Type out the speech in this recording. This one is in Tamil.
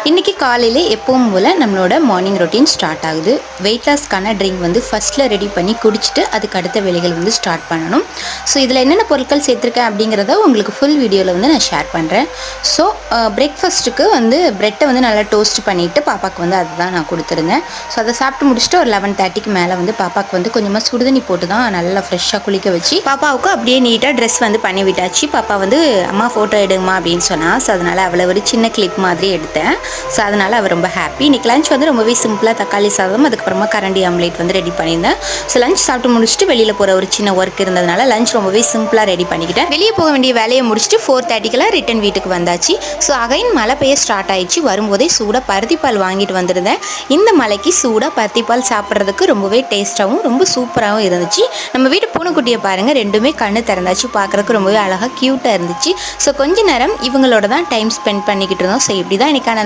இன்றைக்கி காலையில் எப்பவும் போல் நம்மளோட மார்னிங் ரொட்டீன் ஸ்டார்ட் ஆகுது. வெயிட் லாஸ்க்கான ட்ரிங்க் வந்து ஃபஸ்ட்டில் ரெடி பண்ணி குடிச்சிட்டு அதுக்கு அடுத்த வேலைகள் வந்து ஸ்டார்ட் பண்ணணும். ஸோ இதில் என்னென்ன பொருட்கள் சேர்த்துருக்கேன் அப்படிங்கிறத உங்களுக்கு ஃபுல் வீடியோவில் வந்து நான் ஷேர் பண்ணுறேன். ஸோ பிரேக்ஃபாஸ்ட்டுக்கு வந்து ப்ரெட்டை வந்து நல்லா டோஸ்ட் பண்ணிவிட்டு பாப்பாவுக்கு வந்து அதுதான் நான் கொடுத்துருந்தேன். ஸோ அதை சாப்பிட்டு முடிச்சுட்டு ஒரு 11:30க்கு மேலே வந்து பாப்பாவுக்கு வந்து கொஞ்சமாக சுடுதண்ணி போட்டு தான் நல்லா ஃப்ரெஷ்ஷாக குளிக்க வச்சு பாப்பாவுக்கு அப்படியே நீட்டாக ட்ரெஸ் வந்து பண்ணி விட்டாச்சு. பாப்பா வந்து அம்மா ஃபோட்டோ எடுங்கம்மா அப்படின்னு சொன்னால், ஸோ அதனால் அவளை ஒரு சின்ன கிளிப் மாதிரி எடுத்தேன். ஸோ அதனால் அவர் ரொம்ப ஹாப்பி. இன்றைக்கி லஞ்ச் வந்து ரொம்பவே சிம்பிளாக தக்காளி சாதம், அதுக்கப்புறமா கரண்டி ஆம்லேட் வந்து ரெடி பண்ணியிருந்தேன். ஸோ லஞ்ச் சாப்பிட்டு முடிச்சுட்டு வெளியில் போகிற ஒரு சின்ன ஒர்க் இருந்ததுனால லஞ்ச் ரொம்பவே சிம்பிளாக ரெடி பண்ணிக்கிட்டேன். வெளியே போக வேண்டிய வேலையை முடிச்சுட்டு 4:30க்கெல்லாம் ரிட்டன் வீட்டுக்கு வந்தாச்சு. ஸோ அகைன் மழை பெய்ய ஸ்டார்ட் ஆயிடுச்சு. வரும்போதே சூடாக பருத்திப்பால் வாங்கிட்டு வந்திருந்தேன். இந்த மலைக்கு சூடாக பருத்திப்பால் சாப்பிட்றதுக்கு ரொம்பவே டேஸ்ட்டாகவும் ரொம்ப சூப்பராகவும் இருந்துச்சு. நம்ம வீட்டு பூனைக்குட்டியை பாருங்கள், ரெண்டுமே கண்ணு திறந்தாச்சு. பார்க்குறதுக்கு ரொம்பவே அழகாக க்யூட்டாக இருந்துச்சு. ஸோ கொஞ்ச நேரம் இவங்களோட தான் டைம் ஸ்பெண்ட் பண்ணிக்கிட்டு இருந்தோம். ஸோ இப்படி தான் இன்றைக்கான